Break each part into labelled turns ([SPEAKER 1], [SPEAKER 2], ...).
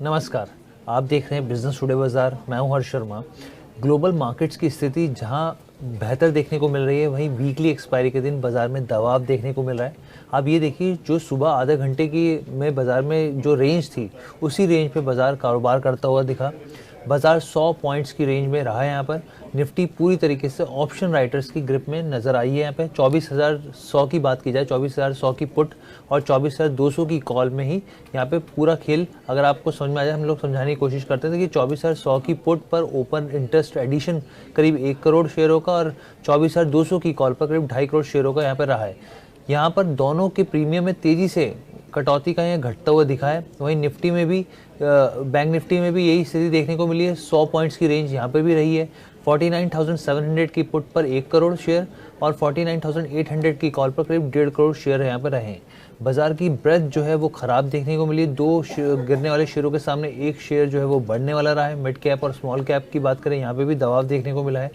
[SPEAKER 1] नमस्कार। आप देख रहे हैं बिजनेस टुडे बाजार। मैं हूं हर्ष शर्मा। ग्लोबल मार्केट्स की स्थिति जहां बेहतर देखने को मिल रही है, वहीं वीकली एक्सपायरी के दिन बाजार में दबाव देखने को मिल रहा है। आप ये देखिए, जो सुबह आधे घंटे की में बाजार में जो रेंज थी, उसी रेंज पे बाजार कारोबार करता हुआ दिखा। बाजार 100 पॉइंट्स की रेंज में रहा है। यहाँ पर निफ्टी पूरी तरीके से ऑप्शन राइटर्स की ग्रिप में नजर आई है। यहाँ पे 24,100 की बात की जाए, 24,100 की पुट और 24,200 की कॉल में ही यहाँ पे पूरा खेल अगर आपको समझ में आ जाए, हम लोग समझाने की कोशिश करते थे कि 24,100 की पुट पर ओपन इंटरेस्ट एडिशन करीब 1 करोड़ शेयरों का और 24,200 की कॉल पर करीब 2.5 करोड़ शेयरों का यहाँ पर रहा है। यहाँ पर दोनों के प्रीमियम में तेजी से कटौती का यहाँ घटता हुआ दिखा है। वहीं निफ्टी में भी बैंक निफ्टी में भी यही स्थिति देखने को मिली है। 100 पॉइंट्स की रेंज यहाँ पे भी रही है। 49,700 की पुट पर 1 करोड़ शेयर और 49,800 की कॉल पर करीब 1.5 करोड़ शेयर यहाँ पर रहे। बाजार की ब्रेथ जो है वो खराब देखने को मिली। दो गिरने वाले शेयरों के सामने एक शेयर जो है वो बढ़ने वाला रहा है। मिड कैप और स्मॉल कैप की बात करें, यहाँ पे भी दबाव देखने को मिला है।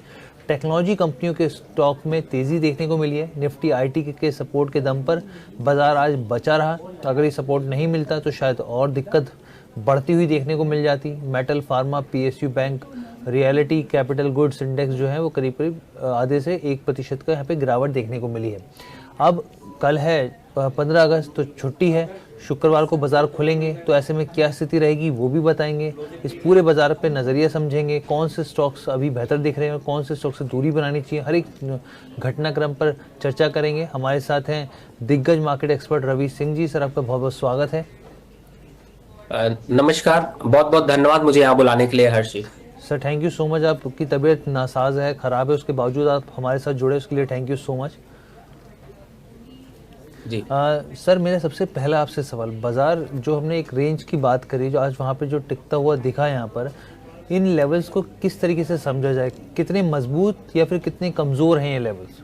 [SPEAKER 1] टेक्नोलॉजी कंपनियों के स्टॉक में तेजी देखने को मिली है। निफ्टी आईटी के सपोर्ट के दम पर बाजार आज बचा रहा। अगर ये सपोर्ट नहीं मिलता तो शायद और दिक्कत बढ़ती हुई देखने को मिल जाती। Metal, pharma, PSU bank, reality, capital goods index जो है वो करीब करीब आधे से 1% का यहाँ पे गिरावट देखने को मिली है। अब कल है 15 अगस्त, तो छुट्टी है। शुक्रवार को बाजार खुलेंगे, तो ऐसे में क्या स्थिति रहेगी वो भी बताएंगे। इस पूरे बाजार पे नज़रिया समझेंगे, कौन से स्टॉक्स अभी बेहतर दिख रहे हैं और कौन से स्टॉक से दूरी बनानी चाहिए, हर एक घटनाक्रम पर चर्चा करेंगे। हमारे साथ हैं दिग्गज market expert Ravi Singh ji. Sir, आपका बहुत बहुत स्वागत है।
[SPEAKER 2] नमस्कार, बहुत बहुत धन्यवाद मुझे यहाँ बुलाने के लिए Harsh ji.
[SPEAKER 1] Sir, thank you so much. आपकी तबीयत नासाज है, ख़राब है, उसके बावजूद आप हमारे साथ जुड़े, उसके लिए thank you so much
[SPEAKER 2] ji.
[SPEAKER 1] Sir, मेरा सबसे पहला आपसे सवाल, बाज़ार जो हमने एक रेंज की बात करी, जो आज वहाँ पे जो टिकता हुआ दिखा यहाँ पर, इन लेवल्स को किस तरीके से समझा जाए? कितने मजबूत या फिर कितने कमज़ोर हैं ये लेवल्स?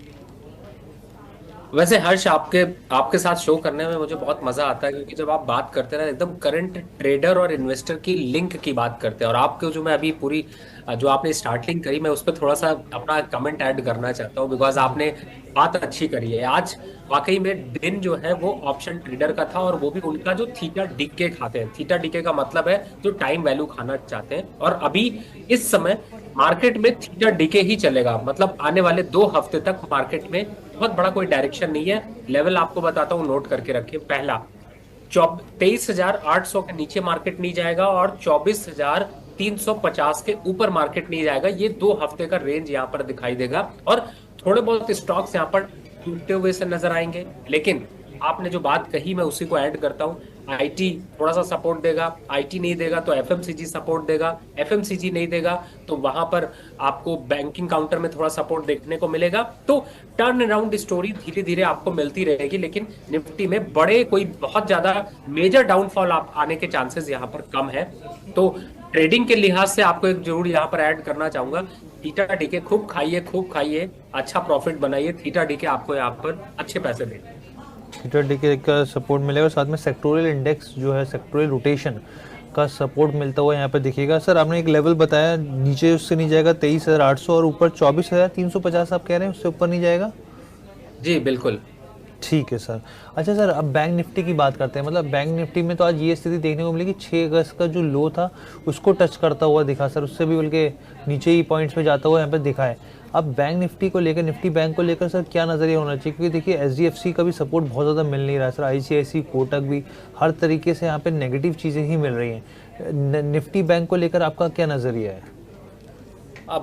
[SPEAKER 2] वैसे हर्ष, आपके साथ शो करने में मुझे बहुत मजा आता है, क्योंकि जब आप बात करते हैं ना, एकदम करंट ट्रेडर और इन्वेस्टर की लिंक की बात करते हैं। और आपके जो मैं अभी पूरी जो आपने स्टार्टिंग करी, मैं उस पर थोड़ा सा अपना कमेंट ऐड करना चाहता हूँ, बिकॉज
[SPEAKER 1] जी
[SPEAKER 2] आपने बात अच्छी करी है। आज वाकई में दिन जो है वो ऑप्शन ट्रेडर का था, और वो भी उनका जो थीटा डीके खाते हैं। थीटा डीके का मतलब है जो टाइम वैल्यू खाना चाहते हैं। और अभी इस समय मार्केट में थीटा डीके ही चलेगा, मतलब आने वाले 2 हफ्ते तक मार्केट में बहुत बड़ा कोई डायरेक्शन नहीं है। लेवल आपको बताता हूं, नोट करके रखिए। पहला, 23,800 के नीचे मार्केट नहीं जाएगा और 24,350 के ऊपर मार्केट नहीं जाएगा। ये 2 हफ्ते का रेंज यहाँ पर दिखाई देगा, और थोड़े बहुत स्टॉक्स यहाँ पर टूटते हुए से नजर आएंगे। लेकिन आपने जो बात कही, मैं उसी को ऐड करता हूं। आईटी थोड़ा सा सपोर्ट देगा, आईटी नहीं देगा तो एफएमसीजी सपोर्ट देगा, एफएमसीजी नहीं देगा तो वहां पर आपको बैंकिंग काउंटर में थोड़ा सपोर्ट देखने को मिलेगा। तो टर्न अराउंड स्टोरी धीरे धीरे आपको मिलती रहेगी, लेकिन निफ्टी में बड़े कोई बहुत ज्यादा मेजर डाउनफॉल आने के चांसेस यहाँ पर कम है। तो ट्रेडिंग के लिहाज से आपको एक जरूर यहाँ पर ऐड करना चाहूंगा, थीटा डीके खूब खाइए, अच्छा प्रॉफिट बनाइए। थीटा डीके आपको यहाँ पर अच्छे पैसे देंगे।
[SPEAKER 1] थीटा डीके का सपोर्ट मिलेगा, साथ में सेक्टोरियल इंडेक्स जो है, सेक्टोरियल रोटेशन का सपोर्ट मिलता हुआ यहाँ पे दिखेगा। सर, आपने एक लेवल बताया, नीचे उससे नहीं जाएगा 23,800 और ऊपर 24,350 आप कह रहे हैं, उससे ऊपर नहीं जाएगा?
[SPEAKER 2] जी बिल्कुल।
[SPEAKER 1] ठीक है सर। अच्छा सर, अब बैंक निफ्टी की बात करते हैं। मतलब बैंक निफ्टी में तो आज ये स्थिति देखने को मिली कि 6 अगस्त का जो लो था उसको टच करता हुआ दिखा सर, उससे भी बल्कि नीचे ही पॉइंट्स पे जाता हुआ यहाँ पे दिखा है। अब बैंक निफ्टी को लेकर, निफ्टी बैंक को लेकर सर क्या नज़रिया होना चाहिए? क्योंकि देखिए एचडीएफसी का भी सपोर्ट बहुत ज़्यादा मिल नहीं रहा है सर, आईसीआईसी, कोटक भी हर तरीके से यहाँ पे नेगेटिव चीज़ें ही मिल रही हैं। निफ्टी बैंक को लेकर आपका क्या नज़रिया है?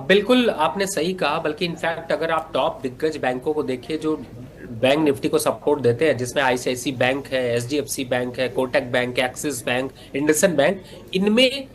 [SPEAKER 2] बिल्कुल आपने सही कहा, बल्कि इनफैक्ट अगर आप टॉप दिग्गज बैंकों को देखिए जो बैंक निफ्टी को सपोर्ट देते हैं, जिसमें आईसीआईसी बैंक है, एचडीएफसी बैंक है, Kotak bank, axis bank, IndusInd bank, इनमें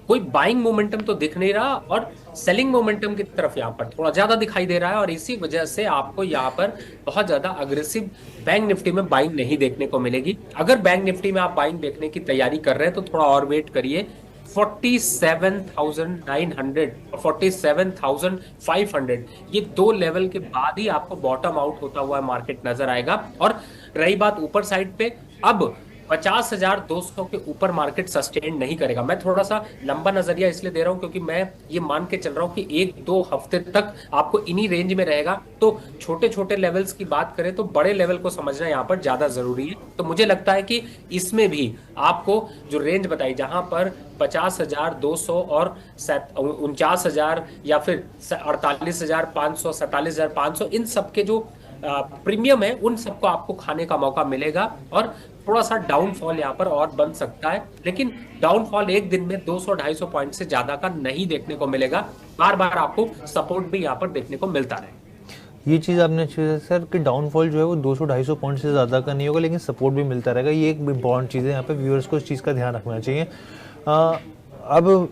[SPEAKER 2] कोई बाइंग मोमेंटम तो दिख नहीं रहा, और सेलिंग मोमेंटम की तरफ यहाँ पर थोड़ा ज्यादा दिखाई दे रहा है। और इसी वजह से आपको यहाँ पर बहुत ज्यादा अग्रेसिव बैंक निफ्टी में बाइंग नहीं देखने को मिलेगी। अगर बैंक निफ्टी में आप बाइंग देखने की तैयारी कर रहे हैं तो थोड़ा और वेट करिए। 47,900 और 47,500, ये 2 लेवल के बाद ही आपको बॉटम आउट होता हुआ मार्केट नजर आएगा। और रही बात ऊपर साइड पे, अब 50,200 के ऊपर मार्केट सस्टेन नहीं करेगा। मैं थोड़ा सा लंबा नजरिया इसलिए दे रहा हूं क्योंकि मैं ये मान के चल रहा हूं कि 1-2 हफ्ते तक आपको इन्हीं रेंज में रहेगा। तो छोटे छोटे लेवल्स की बात करें तो बड़े लेवल को समझना यहाँ पर ज्यादा जरूरी है। तो मुझे लगता है कि इसमें भी आपको जो रेंज बताई, जहां पर 50,200 और 49,000 या फिर 48,500, 47,500, इन सबके जो प्रीमियम है उन सबको आपको खाने का मौका मिलेगा। और थोड़ा सा डाउनफॉल यहाँ पर और बन सकता है, लेकिन डाउनफॉल एक दिन में 200-250 पॉइंट से ज्यादा का नहीं देखने को मिलेगा। बार बार आपको सपोर्ट भी यहाँ पर देखने को मिलता रहे।
[SPEAKER 1] ये चीज़ आपने अच्छी है सर कि डाउनफॉल जो है वो 200-250 पॉइंट से ज़्यादा का नहीं होगा, लेकिन सपोर्ट भी मिलता रहेगा। ये एक इम्पॉर्टेंट चीज़ है, यहाँ पे व्यूअर्स को इस चीज़ का ध्यान रखना चाहिए। अब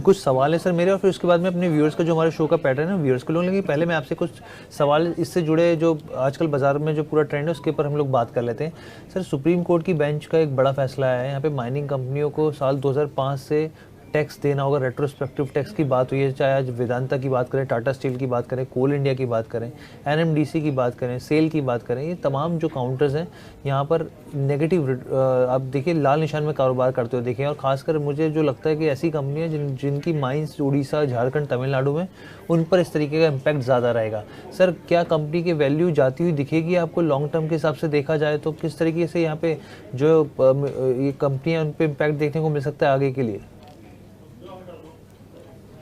[SPEAKER 1] कुछ सवाल है सर मेरे, और फिर उसके बाद में अपने व्यूअर्स का जो हमारे शो का पैटर्न है व्यूअर्स को लोग लेंगे। पहले मैं आपसे कुछ सवाल इससे जुड़े जो आजकल बाजार में जो पूरा ट्रेंड है उसके ऊपर हम लोग बात कर लेते हैं। सर, सुप्रीम कोर्ट की बेंच का एक बड़ा फैसला आया है, यहाँ पे माइनिंग कंपनियों को साल 2005 से टैक्स देना होगा। रेट्रोस्पेक्टिव टैक्स की बात हुई है, चाहे आज वेदांता की बात करें, टाटा स्टील की बात करें, कोल इंडिया की बात करें, एनएमडीसी की बात करें, सेल की बात करें, ये तमाम जो काउंटर्स हैं यहाँ पर नेगेटिव आप देखिए लाल निशान में कारोबार करते हुए देखें। और ख़ासकर मुझे जो लगता है कि ऐसी कंपनियाँ जिनकी माइंस उड़ीसा, झारखंड, तमिलनाडु में, उन पर इस तरीके का इम्पैक्ट ज़्यादा रहेगा। सर, क्या कंपनी की वैल्यू जाती हुई दिखेगी आपको लॉन्ग टर्म के हिसाब से देखा जाए तो? किस तरीके से यहाँ पे जो ये कंपनियाँ उन पर इम्पैक्ट देखने को मिल सकता है आगे के लिए?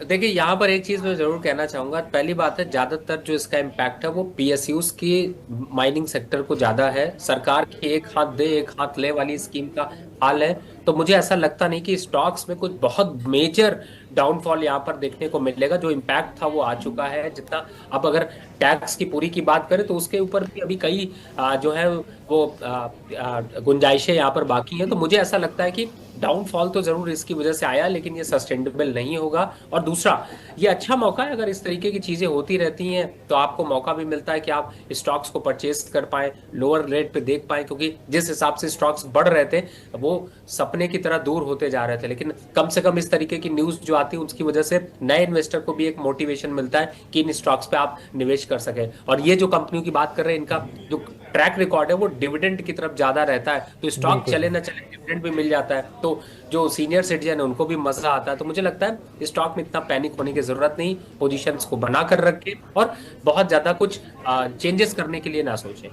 [SPEAKER 2] देखिए, यहाँ पर एक चीज मैं जरूर कहना चाहूंगा। पहली बात है, ज्यादातर जो इसका इम्पैक्ट है वो पीएसयूज की माइनिंग सेक्टर को ज्यादा है। सरकार की एक हाथ दे एक हाथ ले वाली स्कीम का हाल है। तो मुझे ऐसा लगता नहीं कि स्टॉक्स में कुछ बहुत मेजर डाउनफॉल यहाँ पर देखने को मिलेगा। जो इम्पैक्ट था वो आ चुका है। जितना अब अगर टैक्स की पूरी की बात करें तो उसके ऊपर भी अभी कई जो है वो गुंजाइशें यहाँ पर बाकी हैं। तो मुझे ऐसा लगता है कि डाउनफॉल तो जरूर इसकी वजह से आया, लेकिन ये सस्टेनेबल नहीं होगा। और दूसरा, ये अच्छा मौका है, अगर इस तरीके की चीजें होती रहती हैं तो आपको मौका भी मिलता है कि आप स्टॉक्स को परचेज कर पाए, लोअर रेट पे देख पाए। क्योंकि जिस हिसाब से स्टॉक्स बढ़ रहे थे वो सपने की तरह दूर होते जा रहे थे, लेकिन कम से कम इस तरीके की न्यूज जो आती है उसकी वजह से नए इन्वेस्टर को भी एक मोटिवेशन मिलता है कि इन स्टॉक्स पे आप निवेश कर सके। और ये जो कंपनियों की बात कर रहे हैं, इनका जो ट्रैक रिकॉर्ड है वो डिविडेंड की तरफ ज्यादा रहता है। तो स्टॉक चले ना चले, डिविडेंड भी मिल जाता है, तो जो सीनियर सिटीजन है उनको भी मजा आता है। तो मुझे लगता है स्टॉक में इतना पैनिक होने की जरूरत नहीं, पोजीशंस को बना कर रखें और बहुत ज्यादा कुछ चेंजेस करने के लिए ना सोचें।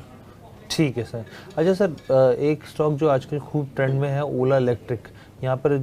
[SPEAKER 1] ठीक है सर। अच्छा सर, एक स्टॉक जो आजकल खूब ट्रेंड में है, ओला इलेक्ट्रिक। यहाँ पर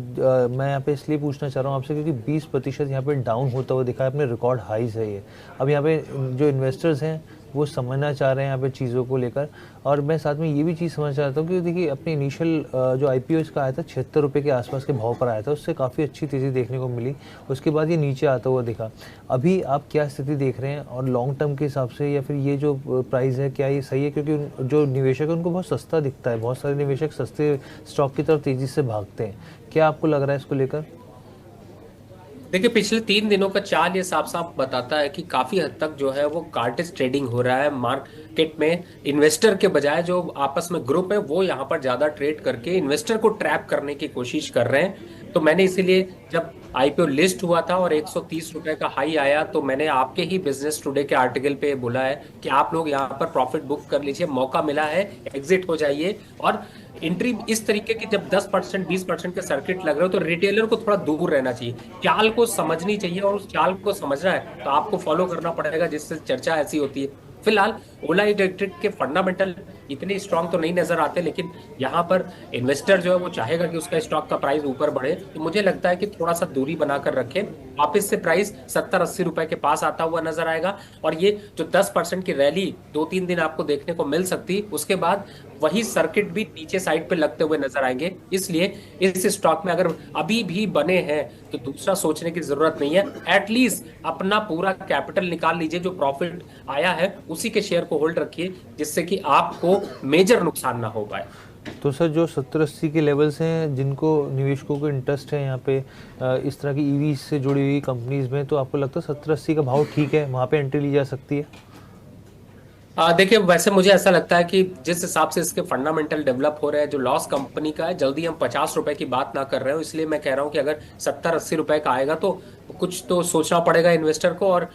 [SPEAKER 1] मैं यहाँ पे इसलिए पूछना चाह रहा हूँ आपसे क्योंकि 20% यहाँ पे डाउन होता हुआ दिखा है, अपने रिकॉर्ड हाईज है ये। अब यहाँ पे जो इन्वेस्टर्स हैं वो समझना चाह रहे हैं यहाँ पे चीज़ों को लेकर। और मैं साथ में ये भी चीज़ समझना चाहता हूँ कि देखिए, अपने इनिशियल जो IPO इसका आया था 76 रुपये के आसपास के भाव पर आया था, उससे काफ़ी अच्छी तेज़ी देखने को मिली। उसके बाद ये नीचे आता हुआ दिखा। अभी आप क्या स्थिति देख रहे हैं, और लॉन्ग टर्म के हिसाब से या फिर ये जो प्राइस है क्या ये सही है? क्योंकि जो निवेशक है उनको बहुत सस्ता दिखता है, बहुत सारे निवेशक सस्ते स्टॉक की तरफ तेज़ी से भागते हैं। क्या आपको लग रहा है इसको लेकर?
[SPEAKER 2] देखिए, पिछले 3 दिनों का चाल ये साफ साफ बताता है कि काफी हद तक जो है वो कार्टेज ट्रेडिंग हो रहा है मार्केट में। इन्वेस्टर के बजाय जो आपस में ग्रुप है वो यहाँ पर ज्यादा ट्रेड करके इन्वेस्टर को ट्रैप करने की कोशिश कर रहे हैं। तो मैंने इसीलिए जब IPO लिस्ट हुआ था और 130 रुपए का हाई आया तो मैंने आपके ही बिजनेस टुडे के आर्टिकल पे बोला है कि आप लोग यहाँ पर प्रॉफिट बुक कर लीजिए, मौका मिला है, एग्जिट हो जाइए। और एंट्री इस तरीके की जब 10% 20% के सर्किट लग रहे हो तो रिटेलर को थोड़ा दूर रहना चाहिए, चाल को समझनी चाहिए। और उस चाल को समझना है तो आपको फॉलो करना पड़ेगा, जिससे चर्चा ऐसी होती है। फिलहाल ओला इलेक्ट्रिक के फंडामेंटल इतने स्ट्रांग तो नहीं नजर आते, लेकिन यहाँ पर इन्वेस्टर जो है वो चाहेगा कि उसका स्टॉक का प्राइस ऊपर बढ़े। तो मुझे लगता है कि थोड़ा सा दूरी बनाकर रखें। वापस से प्राइस 70-80 रुपए के पास आता हुआ नजर आएगा। और ये जो 10% की रैली 2-3 दिन आपको देखने को मिल सकती, उसके बाद वही सर्किट भी नीचे साइड पे लगते हुए नजर आएंगे। इसलिए इस स्टॉक में अगर अभी भी बने हैं तो दूसरा सोचने की जरूरत नहीं है। एटलीस्ट अपना पूरा कैपिटल निकाल लीजिए, जो प्रॉफिट आया है उसी के शेयर को होल्ड रखिए, जिससे कि आपको मेजर नुकसान ना हो पाए।
[SPEAKER 1] तो सर, जो 70-80 के लेवल्स हैं जिनको निवेशकों को इंटरेस्ट है यहाँ पे इस तरह की EV से जुड़ी हुई कंपनीज में, तो आपको लगता है 70-80 का भाव ठीक है, वहाँ पे एंट्री ली जा सकती है?
[SPEAKER 2] देखिए, वैसे मुझे ऐसा लगता है कि जिस हिसाब से इसके फंडामेंटल डेवलप हो रहे हैं, जो लॉस कंपनी का है, जल्दी हम 50 रुपए की बात ना कर रहे हो, इसलिए मैं कह रहा हूं कि अगर 70-80 रुपए का आएगा तो कुछ तो सोचना पड़ेगा इन्वेस्टर को। और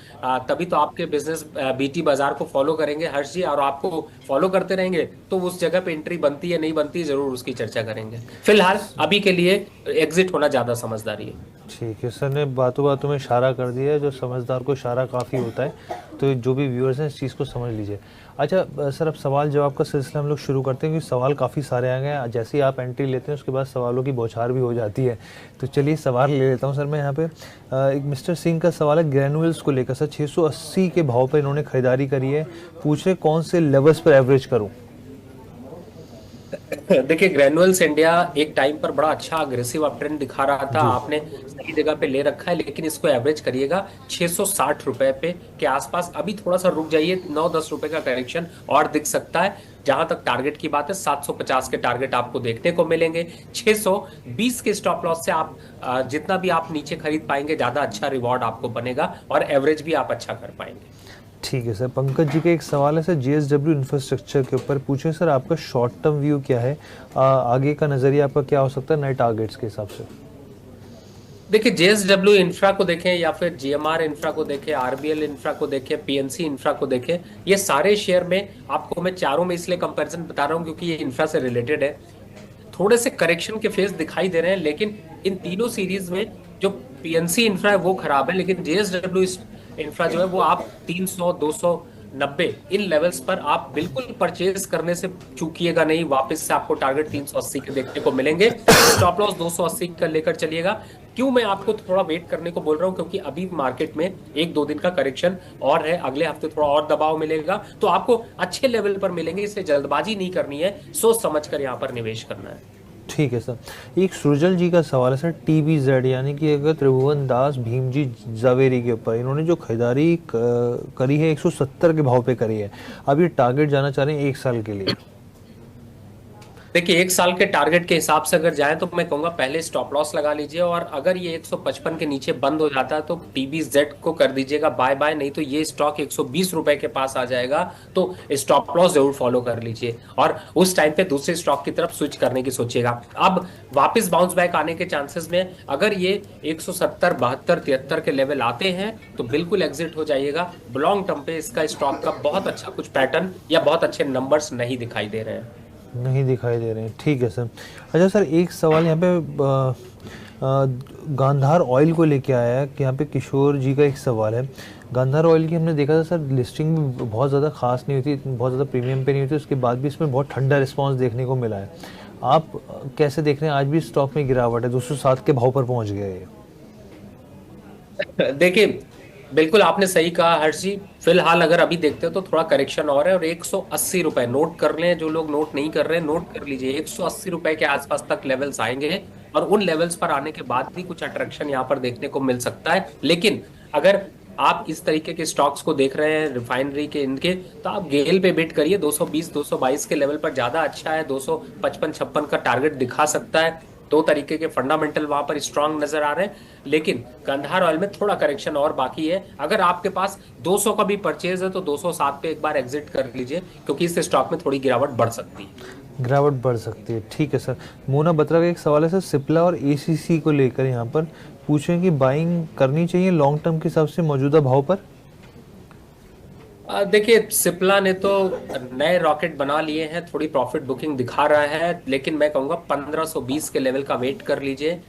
[SPEAKER 2] तभी तो आपके बिजनेस बीटी बाजार को फॉलो करेंगे हर्ष जी, और आपको फॉलो करते रहेंगे तो उस जगह पे एंट्री बनती है नहीं बनती, जरूर उसकी चर्चा करेंगे। फिलहाल अभी के लिए एग्जिट होना ज्यादा समझदारी है।
[SPEAKER 1] ठीक है, सर ने बातों बातों में इशारा कर दिया है, जो समझदार को इशारा काफ़ी होता है, तो जो भी व्यूअर्स हैं इस चीज़ को समझ लीजिए। अच्छा सर, अब सवाल जवाब का सिलसिला हम लोग शुरू करते हैं, क्योंकि सवाल काफ़ी सारे आ गए हैं। जैसे ही आप एंट्री लेते हैं उसके बाद सवालों की बौछार भी हो जाती है, तो चलिए सवाल ले लेता हूँ सर मैं यहाँ पे। एक मिस्टर सिंह का सवाल है ग्रैनुअल्स को लेकर। सर 680 के भाव पर इन्होंने खरीदारी करी है, पूछ रहे कौन से लेवल्स पर एवरेज करूँ।
[SPEAKER 2] देखिए, ग्रेनुअल्स इंडिया एक टाइम पर बड़ा अच्छा अग्रेसिव अप ट्रेंड दिखा रहा था,
[SPEAKER 1] जी।
[SPEAKER 2] आपने सही जगह पे ले रखा है, लेकिन इसको एवरेज करिएगा 660 रुपए पे के आसपास। अभी थोड़ा सा रुक जाइए, 9-10 रुपए का करेक्शन और दिख सकता है। जहां तक टारगेट की बात है, 750 के टारगेट आपको देखने को मिलेंगे। 620 के स्टॉप लॉस से आप जितना भी आप नीचे खरीद पाएंगे, ज्यादा अच्छा रिवॉर्ड आपको बनेगा और एवरेज भी आप अच्छा कर पाएंगे।
[SPEAKER 1] ठीक है सर, पंकज जी का एक सवाल है सर जेएसडब्ल्यू इंफ्रास्ट्रक्चर के ऊपर। पूछे सर आपका शॉर्ट टर्म व्यू क्या है, आगे का नज़रिया आपका क्या हो सकता है नए टारगेट्स के हिसाब से।
[SPEAKER 2] देखिए, जेएसडब्ल्यू इंफ्रा को देखें या फिर जीएमआर इंफ्रा को देखें, आरबीएल इंफ्रा को देखें, पीएनसी इंफ्रा को देखें, ये सारे शेयर में आपको मैं चारों में इसलिए कंपैरिजन बता रहा हूं क्योंकि ये इंफ्रा से रिलेटेड है। थोड़े से करेक्शन के फेस दिखाई दे रहे हैं, लेकिन इन तीनों सीरीज में जो पीएनसी इंफ्रा है वो खराब है, लेकिन जेएसडब्ल्यू इंफ्रा जो है वो आप 300, 290 इन लेवल्स पर आप बिल्कुल परचेज करने से चूकिएगा नहीं। वापस से आपको टारगेट 380 के देखने को मिलेंगे, स्टॉप लॉस 280 का लेकर चलिएगा। क्यों मैं आपको थोड़ा वेट करने को बोल रहा हूं, क्योंकि अभी मार्केट में 1-2 दिन का करेक्शन और है, अगले हफ्ते थोड़ा और दबाव मिलेगा तो आपको अच्छे लेवल पर मिलेंगे, इसलिए जल्दबाजी नहीं करनी है, सोच समझ कर यहाँ पर निवेश करना है।
[SPEAKER 1] ठीक है सर, एक सृजल जी का सवाल है सर TVZ, यानी कि अगर त्रिभुवन दास भीमजी जावेरी के ऊपर इन्होंने जो खरीदारी करी है 170 के भाव पे करी है, अब ये टारगेट जाना चाह रहे हैं 1 साल के लिए।
[SPEAKER 2] देखिए, 1 साल के टारगेट के हिसाब से अगर जाए तो मैं कहूंगा पहले स्टॉप लॉस लगा लीजिए, और अगर ये 155 के नीचे बंद हो जाता है तो TVZ को कर दीजिएगा बाय बाय, नहीं तो ये स्टॉक 120 रुपए के पास आ जाएगा, तो स्टॉप लॉस जरूर फॉलो कर लीजिए और उस टाइम पे दूसरे स्टॉक की तरफ स्विच करने की सोचिएगा। अब वापस बाउंस बैक आने के चांसेस में अगर ये 170, 72, 73 के लेवल आते हैं तो बिल्कुल एग्जिट हो जाइएगा। लॉन्ग टर्म पे इसका स्टॉक का बहुत अच्छा कुछ पैटर्न या बहुत अच्छे नंबर्स नहीं दिखाई दे रहे हैं।
[SPEAKER 1] नहीं दिखाई दे रहे हैं, ठीक है सर। अच्छा सर, एक सवाल यहाँ पे गांधार ऑयल को लेके आया है कि यहाँ पे किशोर जी का एक सवाल है। गांधार ऑयल की हमने देखा था सर लिस्टिंग में बहुत ज़्यादा खास नहीं हुई थी, बहुत ज़्यादा प्रीमियम पे नहीं हुई थी, उसके बाद भी इसमें बहुत ठंडा रिस्पांस देखने को मिला है। आप कैसे देख रहे हैं, आज भी स्टॉक में गिरावट है, 207 के भाव पर पहुँच गया है।
[SPEAKER 2] देखिए, बिल्कुल आपने सही कहा हर्ष जी। फिलहाल अगर अभी देखते हो तो थोड़ा करेक्शन और है, और 180 रुपए नोट कर लें, जो लोग नोट नहीं कर रहे हैं नोट कर लीजिए, 180 रुपए के आसपास तक लेवल्स आएंगे और उन लेवल्स पर आने के बाद भी कुछ अट्रैक्शन यहाँ पर देखने को मिल सकता है। लेकिन अगर आप इस तरीके के स्टॉक्स को देख रहे हैं रिफाइनरी के इनके, तो आप गेल पे बिट करिए, 220, 222 के लेवल पर ज्यादा अच्छा है, 255, 56 का टारगेट दिखा सकता है। दो तरीके के फंडामेंटल वहां पर स्ट्रांग नजर आ रहे हैं, लेकिन गांधार ऑयल में थोड़ा करेक्शन और बाकी है। अगर आपके पास 200 का भी परचेज है तो 207 पे एक बार एग्जिट कर लीजिए, क्योंकि इस स्टॉक में थोड़ी गिरावट बढ़ सकती है।
[SPEAKER 1] गिरावट बढ़ सकती है, ठीक है सर। मोना बत्रा का एक सवाल है सर सिप्ला और ACC को लेकर, यहाँ पर पूछें कि बाइंग करनी चाहिए लॉन्ग टर्म के हिसाब से मौजूदा भाव पर।
[SPEAKER 2] देखिए, सिप्ला ने तो नए रॉकेट बना लिए हैं, थोड़ी प्रॉफिट बुकिंग दिखा रहा है, लेकिन मैं कहूंगा 1520 के लेवल का वेट कर लीजिए।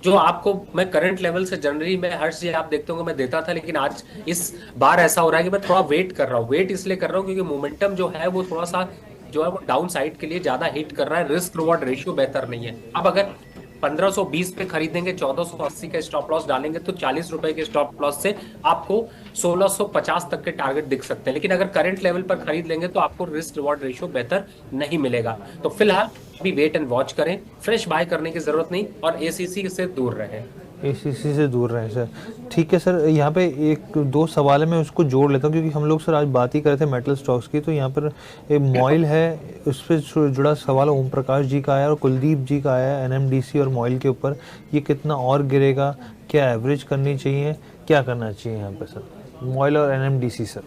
[SPEAKER 2] जो आपको मैं करंट लेवल से जनरली मैं हर्ष जी आप देखते होंगे मैं देता था, लेकिन आज इस बार ऐसा हो रहा है कि मैं थोड़ा वेट कर रहा हूँ। वेट इसलिए कर रहा हूँ क्योंकि मोमेंटम जो है वो थोड़ा सा जो है वो डाउन साइड के लिए ज्यादा हिट कर रहा है, रिस्क रिवॉर्ड रेशियो बेहतर नहीं है। अब अगर 1520 पे खरीदेंगे, 1480 का स्टॉप लॉस डालेंगे तो 40 रुपए के स्टॉप लॉस से आपको 1650 तक के टारगेट दिख सकते हैं, लेकिन अगर करंट लेवल पर खरीद लेंगे तो आपको रिस्क रिवॉर्ड रेशियो बेहतर नहीं मिलेगा। तो फिलहाल अभी वेट एंड वॉच करें, फ्रेश बाय करने की जरूरत नहीं और ACC से दूर रहें।
[SPEAKER 1] ACC से दूर रहें सर, ठीक है सर। यहाँ पे एक दो सवाल है, मैं उसको जोड़ लेता हूँ क्योंकि हम लोग सर आज बात ही कर रहे थे मेटल स्टॉक्स की। तो यहाँ पर एक मॉइल है, उस पर जुड़ा सवाल ओम प्रकाश जी का आया और कुलदीप जी का आया NMDC और मॉइल के ऊपर। ये कितना और गिरेगा, क्या एवरेज करनी चाहिए, क्या करना चाहिए यहाँ पर सर, मॉइल और NMDC सर।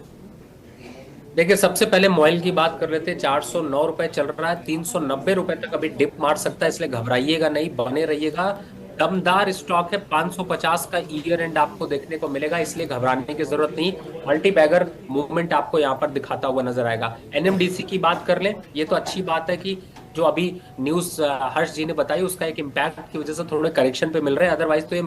[SPEAKER 2] देखिए, सबसे पहले मोइल की बात कर लेते हैं। 409 रुपए चल रहा है, 390 रुपए तक अभी डिप मार सकता है, इसलिए घबराइएगा नहीं, बने रहिएगा। दमदार स्टॉक है, 550 का ईयर एंड आपको देखने को मिलेगा, इसलिए घबराने की जरूरत नहीं। मल्टी बैगर मूवमेंट आपको यहाँ पर दिखाता हुआ नजर आएगा। एनएमडीसी की बात कर ले, ये तो अच्छी बात है कि जो अभी न्यूज हर्ष जी ने बताई उसका एक इम्पैक्ट की वजह से थोड़े करेक्शन पे मिल रहे हैं, अदरवाइज तो ये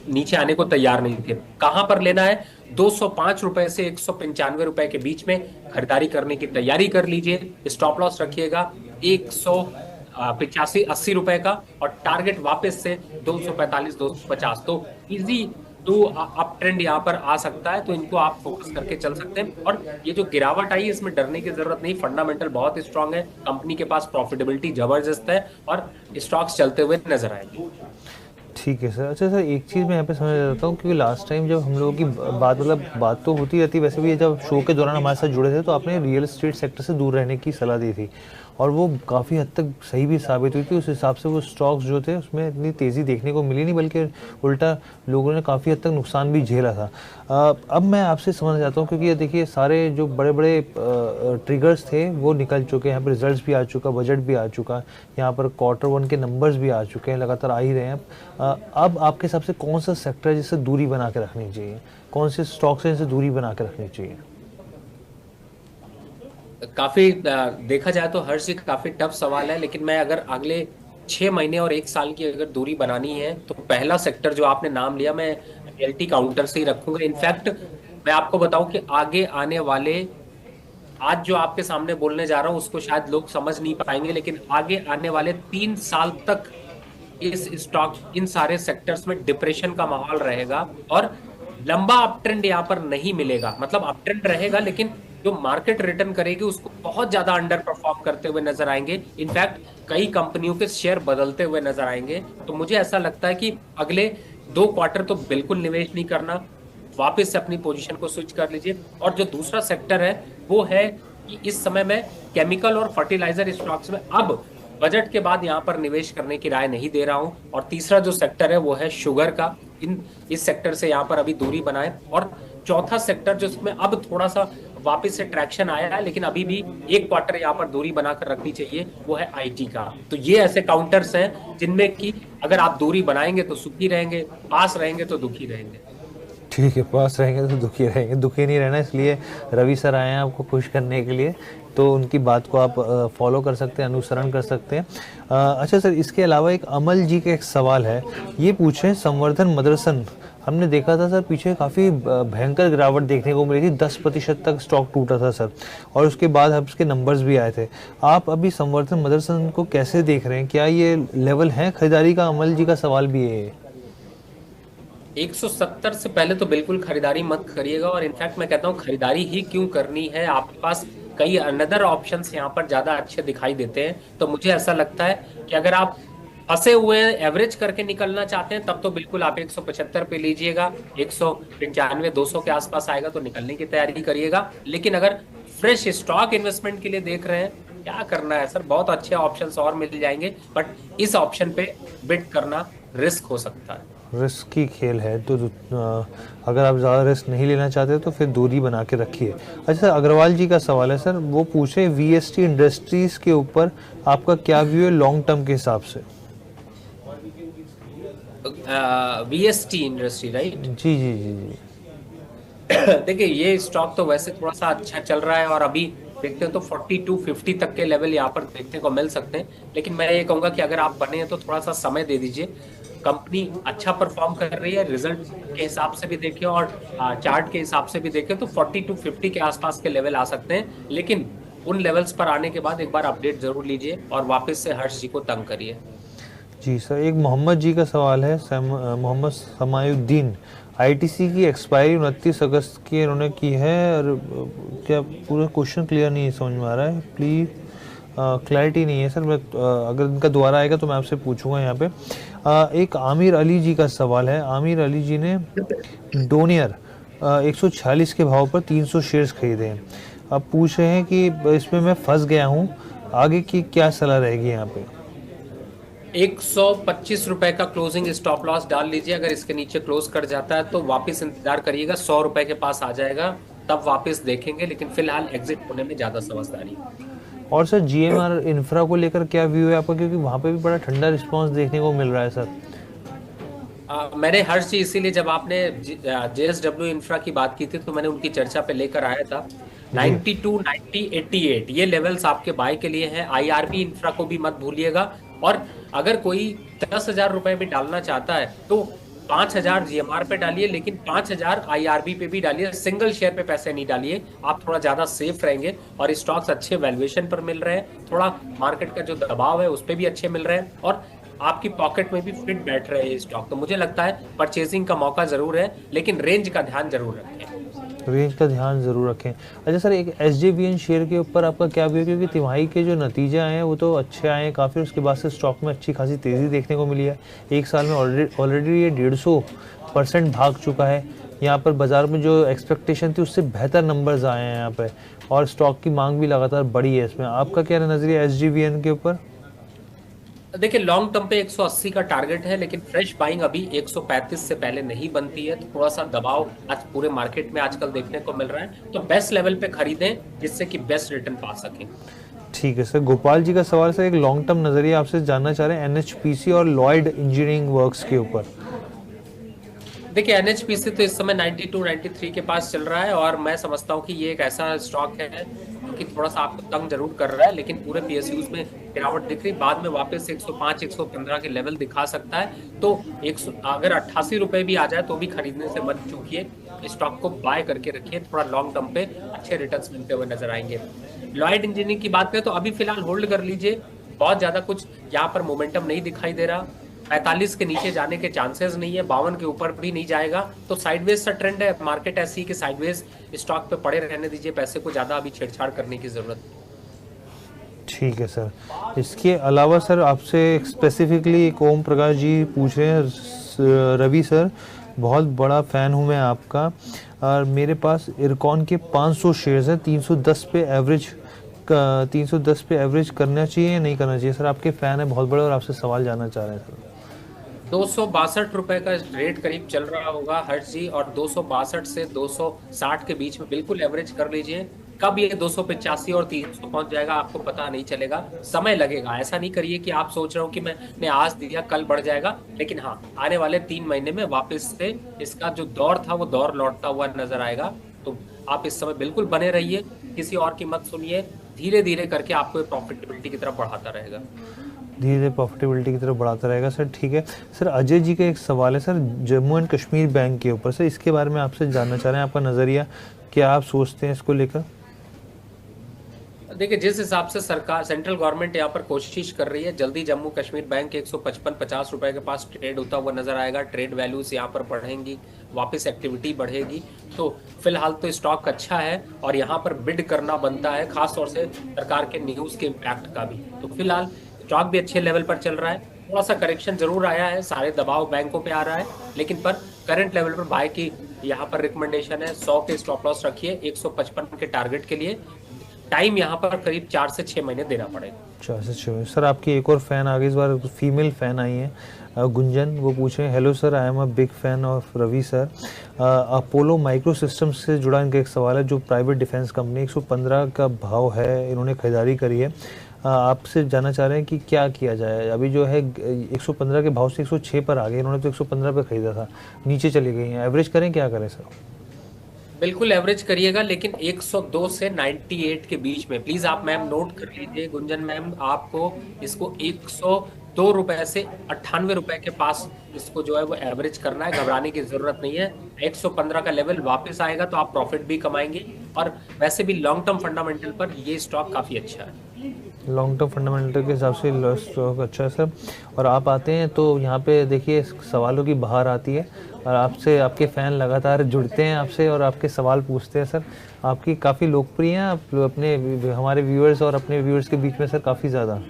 [SPEAKER 2] नीचे आने को तैयार नहीं थे। कहां पर लेना है? 205 रुपए से 195 रुपए के बीच में खरीदारी करने की तैयारी कर लीजिए। स्टॉप लॉस रखिएगा 185-80 रुपए का, और टारगेट वापस से 245-250। तो इजी तो अप ट्रेंड यहाँ पर आ सकता है, तो इनको आप फोकस करके चल सकते हैं। और ये जो गिरावट आई है इसमें डरने की जरूरत नहीं, फंडामेंटल बहुत स्ट्रांग है, कंपनी के पास प्रॉफिटेबिलिटी जबरदस्त है और स्टॉक्स चलते हुए नजर आएंगे।
[SPEAKER 1] ठीक है सर। अच्छा सर, एक चीज़ मैं यहाँ पे समझ जाता हूँ, क्योंकि लास्ट टाइम जब हम लोगों की बात, मतलब बात तो होती रहती है वैसे भी, जब शो के दौरान हमारे साथ जुड़े थे तो आपने रियल एस्टेट सेक्टर से दूर रहने की सलाह दी थी, और वो काफ़ी हद तक सही भी साबित हुई थी। उस हिसाब से वो स्टॉक्स जो थे उसमें इतनी तेज़ी देखने को मिली नहीं, बल्कि उल्टा लोगों ने काफ़ी हद तक नुकसान भी झेला था। अब मैं आपसे समझना चाहता हूँ, क्योंकि ये देखिए सारे जो बड़े बड़े ट्रिगर्स थे वो निकल चुके हैं, यहाँ पर रिजल्ट्स भी आ चुका, बजट भी आ चुका, यहाँ पर Q1 के नंबर्स भी आ चुके हैं, लगातार आ ही रहे हैं। अब आपके हिसाब से कौन सा सेक्टर है जिससे दूरी बना के रखनी चाहिए, कौन से स्टॉक से इनसे दूरी बना के रखनी चाहिए?
[SPEAKER 2] काफी देखा जाए तो हर्ष जी काफी टफ सवाल है, लेकिन मैं अगर अगले 6 महीने और 1 साल की अगर दूरी बनानी है तो पहला सेक्टर जो आपने नाम लिया, मैं रियल्टी काउंटर से ही रखूंगा। इनफैक्ट मैं आपको बताऊं कि आगे आने वाले, आज जो आपके सामने बोलने जा रहा हूं उसको शायद लोग समझ नहीं पाएंगे, लेकिन आगे आने वाले 3 साल तक इस स्टॉक, इन सारे सेक्टर्स में डिप्रेशन का माहौल रहेगा और लंबा अप ट्रेंड यहाँ पर नहीं मिलेगा। मतलब अप ट्रेंड रहेगा, लेकिन जो मार्केट रिटर्न करेगी उसको बहुत ज्यादा अंडर परफॉर्म करते हुए नजर आएंगे। इनफैक्ट कई कंपनियों के शेयर बदलते हुए नजर आएंगे। तो मुझे ऐसा लगता है कि अगले 2 क्वार्टर तो बिल्कुल निवेश नहीं करना, वापस से अपनी पोजीशन को स्विच कर लीजिए। और जो दूसरा सेक्टर है वो है कि इस समय में केमिकल और फर्टिलाइजर स्टॉक्स में अब बजट के बाद यहां पर निवेश करने की राय नहीं दे रहा हूं। और तीसरा जो सेक्टर है वो है शुगर का, इस सेक्टर से यहां पर अभी दूरी बनाएं। और चौथा सेक्टर जिसमें अब थोड़ा सा वापस से ट्रैक्शन आया है, लेकिन अभी भी 1 क्वार्टर यहाँ पर दूरी बनाकर रखनी चाहिए, वो है आईटी का। तो ये ऐसे काउंटर्स हैं जिनमें कि अगर आप दूरी बनाएंगे तो सुखी रहेंगे, पास रहेंगे तो दुखी रहेंगे।
[SPEAKER 1] ठीक है, पास रहेंगे तो दुखी रहेंगे, दुखी नहीं रहना, इसलिए रवि सर आए हैं आपको खुश करने के लिए, तो उनकी बात को आप फॉलो कर सकते हैं, अनुसरण कर सकते हैं। अच्छा सर, इसके अलावा एक अमल जी का एक सवाल है, ये पूछे संवर्धन मदरसन, हमने देखा था सर पीछे काफ़ी भयंकर गिरावट देखने को मिली थी, 10% तक स्टॉक टूटा था सर, और उसके बाद अब उसके नंबर्स भी आए थे। आप अभी संवर्धन मदरसन को कैसे देख रहे हैं, क्या ये लेवल है खरीदारी का? अमल जी का सवाल भी है।
[SPEAKER 2] 170 से पहले तो बिल्कुल खरीदारी मत करिएगा, और इनफैक्ट मैं कहता हूँ खरीदारी ही क्यों करनी है, आपके पास कई अनदर ऑप्शंस यहाँ पर ज्यादा अच्छे दिखाई देते हैं। तो मुझे ऐसा लगता है कि अगर आप फंसे हुए एवरेज करके निकलना चाहते हैं तब तो बिल्कुल आप 175 पे लीजिएगा, 195 200 के आसपास आएगा तो निकलने की तैयारी करिएगा। लेकिन अगर फ्रेश स्टॉक इन्वेस्टमेंट के लिए देख रहे हैं, क्या करना है सर, बहुत अच्छे ऑप्शंस और मिल जाएंगे, बट इस ऑप्शन पे बिड करना रिस्क हो सकता है।
[SPEAKER 1] रिस्की खेल है, तो अगर आप ज़्यादा रिस्क नहीं लेना चाहते तो फिर दूरी बना के रखिए। अच्छा, अग्रवाल जी का सवाल है सर, वो पूछे वीएसटी इंडस्ट्रीज़ के ऊपर आपका क्या व्यू है लॉन्ग टर्म के हिसाब से?
[SPEAKER 2] VST industry, right?
[SPEAKER 1] जी जी जी जी।
[SPEAKER 2] देखिए, ये स्टॉक तो वैसे थोड़ा सा अच्छा चल रहा है और अभी देखते हैं तो 4250 तक के लेवल यहाँ पर देखने को मिल सकते हैं। लेकिन मैं ये कहूंगा कि अगर आप बने हैं तो थोड़ा सा समय दे दीजिए। कंपनी अच्छा परफॉर्म कर रही है, रिजल्ट के हिसाब से भी देखें और चार्ट के हिसाब से भी देखें तो 4250 के आसपास के लेवल आ सकते हैं। लेकिन उन लेवल्स पर आने के बाद एक बार अपडेट जरूर लीजिए और वापस से हर्ष जी को तंग करिए।
[SPEAKER 1] जी सर, एक मोहम्मद जी का सवाल है, मोहम्मद समायुद्दीन, आईटीसी की एक्सपायरी 29 अगस्त की इन्होंने की है, और क्या पूरा क्वेश्चन क्लियर नहीं समझ में आ रहा है, प्लीज़ क्लैरिटी नहीं है सर। मैं अगर इनका दोबारा आएगा तो मैं आपसे पूछूंगा यहाँ पे। एक आमिर अली जी का सवाल है, आमिर अली जी ने डोनियर 146 के भाव पर 300 शेयर्स खरीदे हैं। अब पूछ रहे हैं कि इसमें मैं फंस गया हूँ, आगे की क्या सलाह रहेगी यहाँ पे?
[SPEAKER 2] 125 रुपए का क्लोजिंग स्टॉप लॉस डाल लीजिए। अगर इसके नीचे क्लोज कर जाता है तो वापस इंतजार करिएगा, 100 रुपए के पास आ जाएगा, तब वापस देखेंगे, लेकिन फिलहाल एग्जिट होने में ज्यादा समझदारी है।
[SPEAKER 1] और सर जीएमआर इंफ्रा को लेकर क्या व्यू है आपका, क्योंकि वहाँ पे भी बड़ा ठंडा रिस्पांस देखने को मिल रहा है सर।
[SPEAKER 2] मैंने हर चीज, इसीलिए जब आपने जेएसडब्ल्यू इंफ्रा की बात की थी तो मैंने उनकी चर्चा पे लेकर आया था।
[SPEAKER 1] जी
[SPEAKER 2] 92, 90, 88 ये लेवल्स आपके बाय के लिए हैं। आईआरबी इंफ्रा को भी मत भूलिएगा। और अगर कोई 10,000 रुपए में डालना चाहता है तो 5,000 जीएमआर पे डालिए, लेकिन 5,000 आईआरबी पे भी डालिए। सिंगल शेयर पे पैसे नहीं डालिए, आप थोड़ा ज्यादा सेफ रहेंगे। और स्टॉक्स अच्छे वैल्यूएशन पर मिल रहे हैं, थोड़ा मार्केट का जो दबाव है उस पर भी अच्छे मिल रहे हैं, और आपकी पॉकेट में भी फिट बैठ रहे हैं स्टॉक। तो मुझे लगता है परचेजिंग का मौका जरूर है, लेकिन रेंज का ध्यान जरूर रखें।
[SPEAKER 1] रेंज का ध्यान जरूर रखें। अच्छा सर, एक एसजेवीएन शेयर के ऊपर आपका क्या व्यू है, क्योंकि तिमाही के जो नतीजे आए हैं वो तो अच्छे आए हैं काफ़ी, उसके बाद से स्टॉक में अच्छी खासी तेज़ी देखने को मिली है। एक साल में ऑलरेडी ये 150% भाग चुका है। यहाँ पर बाज़ार में जो एक्सपेक्टेशन थी उससे बेहतर नंबर्स आए हैं यहाँ पे, और स्टॉक की मांग भी लगातार बढ़ी है इसमें। आपका क्या नज़रिया एसजेवीएन के ऊपर?
[SPEAKER 2] देखिए, लॉन्ग टर्म पे 180 का टारगेट है, लेकिन फ्रेश बाइंग अभी 135 से पहले नहीं बनती है, तो थोड़ा सा दबाव आज पूरे मार्केट में आजकल देखने को मिल रहा है। तो बेस्ट लेवल पे खरीदें जिससे कि बेस्ट रिटर्न पा सकें।
[SPEAKER 1] ठीक है सर। गोपाल जी का सवाल सर, एक लॉन्ग टर्म नज़रिया आपसे जानना चाह रहे हैं एनएचपीसी और लॉयड इंजीनियरिंग वर्क्स के ऊपर।
[SPEAKER 2] देखिए, एनएचपीसी तो इस समय 92, 93 के पास चल रहा है, और मैं समझता हूँ कि ये एक ऐसा स्टॉक है जो कि थोड़ा सा आपको तंग जरूर कर रहा है, लेकिन पूरे पीएसयूज में गिरावट दिख रही, बाद में वापस 105, 115 के लेवल दिखा सकता है। तो अगर 88 रुपए भी आ जाए तो भी खरीदने से मत चूकिए, स्टॉक को बाय करके रखिए, थोड़ा लॉन्ग टर्म पे अच्छे रिटर्न्स मिलते हुए नजर आएंगे। लॉयड इंजीनियरिंग की बात करें तो अभी फिलहाल होल्ड कर लीजिए, बहुत ज्यादा कुछ यहाँ पर मोमेंटम नहीं दिखाई दे रहा। 45 के नीचे जाने के चांसेस नहीं है, 52 के ऊपर भी नहीं जाएगा। तो साइडवेज सा ट्रेंड है, मार्केट ऐसी है कि साइडवेज स्टॉक पे पड़े रहने दीजिए, पैसे को ज्यादा अभी छेड़छाड़ करने की जरूरत नहीं।
[SPEAKER 1] ठीक है सर। इसके अलावा सर आपसे स्पेसिफिकली एक ओम प्रकाश जी पूछ रहे हैं, रवि सर बहुत बड़ा फ़ैन हूँ मैं आपका, और मेरे पास इरकॉन के 500 शेयर्स हैं, 310 पे एवरेज करना चाहिए या नहीं करना चाहिए? सर आपके फ़ैन है बहुत बड़े और आपसे सवाल जानना चाह रहे हैं सर।
[SPEAKER 2] 262 रुपए का रेट करीब चल रहा होगा हर्ष जी, और 262 से 260 के बीच में बिल्कुल एवरेज कर लीजिए। कब ये 285 और 300 पहुंच जाएगा आपको पता नहीं चलेगा, समय लगेगा। ऐसा नहीं करिए कि आप सोच रहे हो कि मैंने आज दिया कल बढ़ जाएगा, लेकिन हाँ, आने वाले 3 महीने में वापस से इसका जो दौर था वो दौर लौटता हुआ नजर आएगा। तो आप इस समय बिल्कुल बने रहिए, किसी और की मत सुनिए, धीरे धीरे करके आपको प्रॉफिटेबिलिटी की तरफ बढ़ाता रहेगा।
[SPEAKER 1] धीरे धीरे प्रॉफिटेबिलिटी की तरफ बढ़ाता रहेगा सर। ठीक है सर। अजय जी का एक सवाल है sir Jammu and Kashmir bank के ऊपर, सर इसके बारे में आपसे जानना चाह रहे हैं, आपका नज़रिया क्या आप सोचते हैं इसको लेकर?
[SPEAKER 2] देखिए, जिस हिसाब से सरकार, सेंट्रल गवर्नमेंट यहाँ पर कोशिश कर रही है, जल्दी जम्मू कश्मीर बैंक 155-50 रुपए के पास ट्रेड होता हुआ नजर आएगा। ट्रेड वैल्यूज यहाँ पर बढ़ेंगी, वापस एक्टिविटी बढ़ेगी। तो फिलहाल तो स्टॉक अच्छा है और यहाँ पर बिड करना बनता है, खासतौर से सरकार के न्यूज के इम्पैक्ट का भी। तो फिलहाल स्टॉक भी अच्छे लेवल पर चल रहा है, थोड़ा सा करेक्शन जरूर आया है, सारे दबाव बैंकों पे आ रहा है, लेकिन पर करंट लेवल पर बाय की यहाँ पर रिकमेंडेशन है। 100 के स्टॉप लॉस रखिए 155 के टारगेट के लिए। टाइम यहाँ पर करीब 4 से 6 महीने देना पड़ेगा।
[SPEAKER 1] 4 से 6 महीने। सर आपकी एक और फैन आ गई, इस बार फीमेल फैन आई है गुंजन, वो पूछ रहे हैं, hello sir, I am a big fan of Ravi sir. Apollo micro systems से जुड़ा इनका एक सवाल है, जो प्राइवेट डिफेंस कंपनी 115 का भाव है, इन्होंने खरीदारी करी है। आपसे जानना चाह रहे हैं कि क्या किया जाए। अभी जो है 115 के भाव से 106 पर आ गए, इन्होंने तो 115 पे खरीदा था, नीचे चली गई हैं। एवरेज करें, क्या करें सर?
[SPEAKER 2] बिल्कुल एवरेज करिएगा, लेकिन 102 से 98 के बीच में प्लीज आप मैम नोट कर लीजिए। गुंजन मैम, आपको इसको 102 रुपए से 98 रुपए के पास इसको जो है वो एवरेज करना है, घबराने की जरूरत नहीं है। 115 का लेवल वापस आएगा तो आप प्रॉफिट भी कमाएंगे, और वैसे भी लॉन्ग टर्म फंडामेंटल पर ये स्टॉक काफी अच्छा है।
[SPEAKER 1] लॉन्ग टर्म फंडामेंटल के हिसाब से स्टॉक अच्छा है सर। और आप आते हैं तो यहाँ पे देखिए सवालों की बहार आती है, और आपसे आपके फ़ैन लगातार जुड़ते हैं आपसे और आपके सवाल पूछते हैं सर। आपकी काफ़ी लोकप्रिय हैं आप अपने हमारे व्यूअर्स और अपने व्यूअर्स के बीच में सर, काफ़ी ज़्यादा।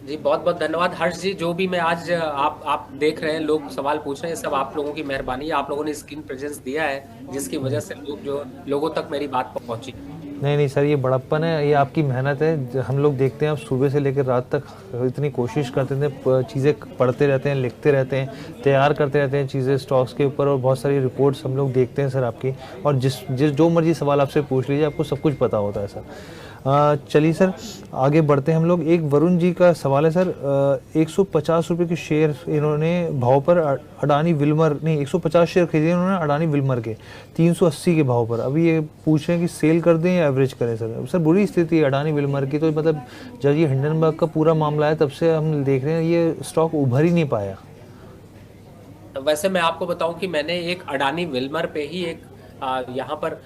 [SPEAKER 2] जी बहुत बहुत धन्यवाद हर्ष जी। जो भी मैं आज आप देख रहे हैं, लोग सवाल पूछ रहे हैं, सब आप लोगों की मेहरबानी है। आप लोगों ने स्क्रीन प्रेजेंस दिया है, जिसकी वजह से लोगों तक मेरी बात पहुंची।
[SPEAKER 1] नहीं नहीं सर, ये बड़प्पन है, ये आपकी मेहनत है। हम लोग देखते हैं आप सुबह से लेकर रात तक इतनी कोशिश करते थे, चीज़ें पढ़ते रहते हैं, लिखते रहते हैं, तैयार करते रहते हैं चीज़ें स्टॉक्स के ऊपर, और बहुत सारी रिपोर्ट्स हम लोग देखते हैं सर आपकी। और जिस जिस जो मर्जी सवाल आपसे पूछ लीजिए, आपको सब कुछ पता होता है सर। चलिए सर, आगे बढ़ते हैं हम लोग। एक वरुण जी का सवाल है सर, 150 रुपये के शेयर इन्होंने भाव पर अडानी विल्मर, नहीं 150 शेयर खरीदे इन्होंने अडानी विल्मर के 380 के भाव पर। अभी ये पूछ रहे हैं कि सेल कर दें या एवरेज करें सर। सर बुरी स्थिति है अडानी विल्मर की, तो मतलब जब ये हिंडनबर्ग का पूरा मामला है तब से हम देख रहे हैं ये स्टॉक उभर ही नहीं पाया।
[SPEAKER 2] वैसे मैं आपको बताऊं कि मैंने एक अडानी विल्मर पे ही एक यहाँ पर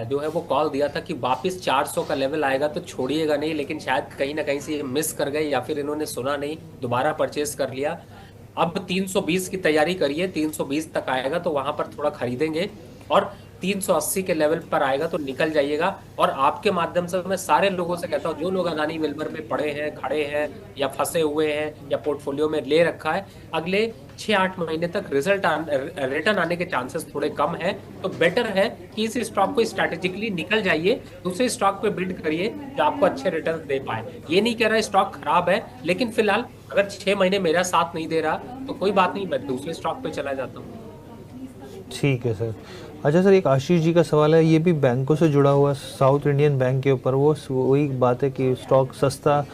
[SPEAKER 2] जो है वो कॉल दिया था कि वापस 400 का लेवल आएगा तो छोड़िएगा नहीं, लेकिन शायद कहीं ना कहीं से ये मिस कर गए या फिर इन्होंने सुना नहीं, दोबारा परचेस कर लिया। अब 320 की तैयारी करिए, 320 तक आएगा तो वहां पर थोड़ा खरीदेंगे, और 380 के लेवल पर आएगा तो निकल जाइएगा। और आपके माध्यम से मैं सारे लोगों से कहता हूँ, जो लोग अडानी विल्मर में पड़े हैं, खड़े हैं, या फंसे हुए हैं, या पोर्टफोलियो में ले रखा है, अगले 6-8 महीने तक रिटर्न आने के चांसेस थोड़े कम है। तो बेटर है कि इस स्टॉक को स्ट्रैटेजिकली निकल जाइए, दूसरे स्टॉक पे बिल्ड करिए जो आपको अच्छे रिटर्न दे पाए। ये नहीं कह रहा स्टॉक खराब है, लेकिन फिलहाल अगर 6 महीने मेरा साथ नहीं दे रहा तो कोई बात नहीं, मैं दूसरे स्टॉक पे चला जाता हूँ।
[SPEAKER 1] ठीक है सर। अच्छा सर, एक आशीष जी का सवाल है, ये भी बैंकों से जुड़ा हुआ, साउथ इंडियन बैंक के ऊपर। वो वही बात है कि स्टॉक सस्ता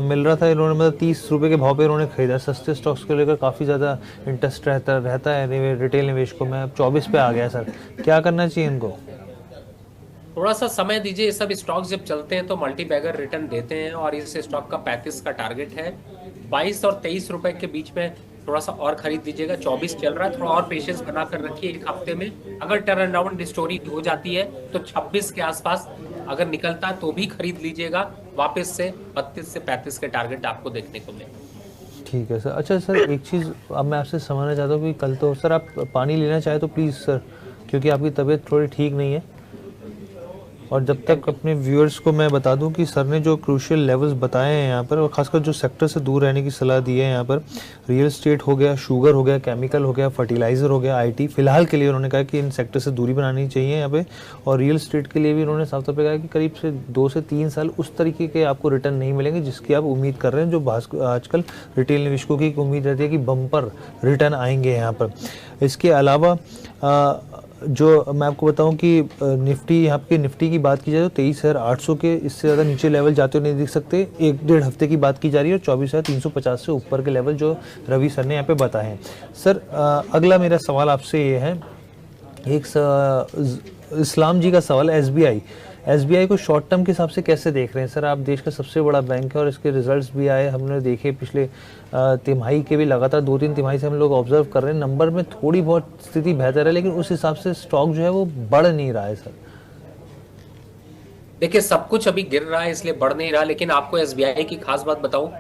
[SPEAKER 1] मिल रहा था, इन्होंने मतलब 30 रुपये के भाव पे इन्होंने खरीदा। सस्ते स्टॉक्स को लेकर काफ़ी ज़्यादा इंटरेस्ट रहता है रिटेल निवेशकों में। अब 24 पे आ गया सर, क्या करना चाहिए इनको?
[SPEAKER 2] थोड़ा सा समय दीजिए, ये सब स्टॉक्स जब चलते हैं तो मल्टी बैगर रिटर्न देते हैं, और इस स्टॉक का 35 का टारगेट है। 22 और 23 रुपए के बीच में थोड़ा सा और खरीद दीजिएगा। 24 चल रहा है, थोड़ा और पेशेंस बना कर रखिए। एक हफ्ते में अगर टर्न अराउंड स्टोरी हो जाती है तो 26 के आसपास अगर निकलता है तो भी खरीद लीजिएगा। वापस से 32 से 35 के टारगेट आपको देखने को मिलेगा।
[SPEAKER 1] ठीक है सर। अच्छा सर, एक चीज़ अब मैं आपसे समझना चाहता हूँ कि कल तो सर आप पानी लेना चाहे तो प्लीज़ सर, क्योंकि आपकी तबीयत थोड़ी ठीक नहीं है। और जब तक अपने व्यूअर्स को मैं बता दूं कि सर ने जो क्रूशियल लेवल्स बताए हैं यहाँ पर, और खासकर जो सेक्टर से दूर रहने की सलाह दी है यहाँ पर, रियल एस्टेट हो गया, शुगर हो गया, केमिकल हो गया, फर्टिलाइज़र हो गया, आईटी, फिलहाल के लिए उन्होंने कहा कि इन सेक्टर से दूरी बनानी चाहिए यहाँ पे। और रियल एस्टेट के लिए भी उन्होंने साफ तौर पर कहा कि करीब से 2 से 3 साल उस तरीके के आपको रिटर्न नहीं मिलेंगे जिसकी आप उम्मीद कर रहे हैं, जो आजकल रिटेल निवेशकों की उम्मीद रहती है कि बम्पर रिटर्न आएंगे यहाँ पर। इसके अलावा जो मैं आपको बताऊं कि निफ्टी, यहाँ पे निफ्टी की बात की जाए तो 23,800 के इससे ज़्यादा नीचे लेवल जाते हुए नहीं दिख सकते। 1-1.5 हफ्ते की बात की जा रही है, और 24,350 से ऊपर के लेवल जो रवि सर ने यहाँ पे बताए हैं। सर अगला मेरा सवाल आपसे ये है, इस्लाम जी का सवाल है, एसबीआई को शॉर्ट टर्म के हिसाब से कैसे देख रहे हैं सर? आप देश का सबसे बड़ा बैंक है और इसके रिजल्ट्स भी आए, हमने देखे पिछले तिमाही के भी, लगातार 2-3 तिमाही से हम लोग ऑब्जर्व कर रहे हैं। नंबर में थोड़ी बहुत स्थिति बेहतर है, लेकिन उस हिसाब से स्टॉक जो है वो बढ़ नहीं रहा है सर।
[SPEAKER 2] देखिए, सब कुछ अभी गिर रहा है इसलिए बढ़ नहीं रहा, लेकिन आपको एसबीआई की खास बात बताऊं,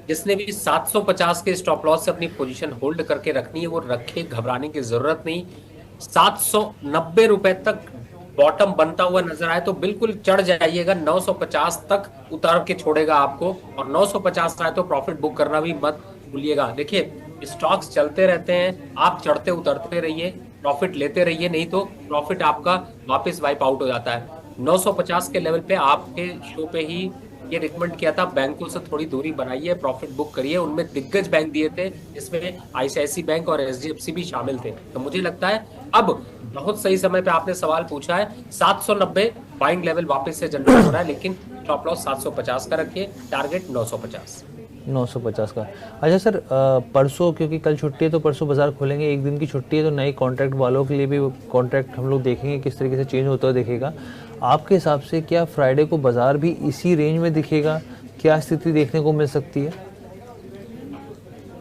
[SPEAKER 2] जिसने भी 750 के स्टॉप लॉस से अपनी पोजीशन होल्ड करके रखनी है वो रखे, घबराने की जरूरत नहीं। 790 रुपए तक बॉटम बनता हुआ नजर आए तो बिल्कुल चढ़ जाइएगा, 950 तक उतार के छोड़ेगा आपको, और 950 आए तो प्रॉफिट बुक करना भी मत भूलिएगा। देखिए, स्टॉक्स चलते रहते हैं, आप चढ़ते उतरते रहिए, प्रॉफिट लेते रहिए, नहीं तो प्रॉफिट आपका वापस वाइप आउट हो जाता है। 950 के लेवल पे आपके शो पे ही ये रिकमेंड किया था, बैंकों से थोड़ी दूरी बनाइए, प्रॉफिट बुक करिए। उनमें दिग्गज बैंक दिए थे, जिसमें आईसीआईसी बैंक और एचडीएफसी भी शामिल थे। तो मुझे लगता है अब बहुत सही समय पे आपने सवाल पूछा है। 790 बाइंग लेवल वापस से जनरेट हो रहा है, लेकिन स्टॉप लॉस 750 का रखिए, टारगेट 950
[SPEAKER 1] का। अच्छा सर, परसों क्योंकि कल छुट्टी है तो परसों बाजार खोलेंगे, एक दिन की छुट्टी है, तो नए कॉन्ट्रैक्ट वालों के लिए भी कॉन्ट्रैक्ट हम लोग देखेंगे किस तरीके से चेंज होता हुआ दिखेगा। आपके हिसाब से क्या फ्राइडे को बाजार भी इसी रेंज में दिखेगा? क्या स्थिति देखने को मिल सकती है?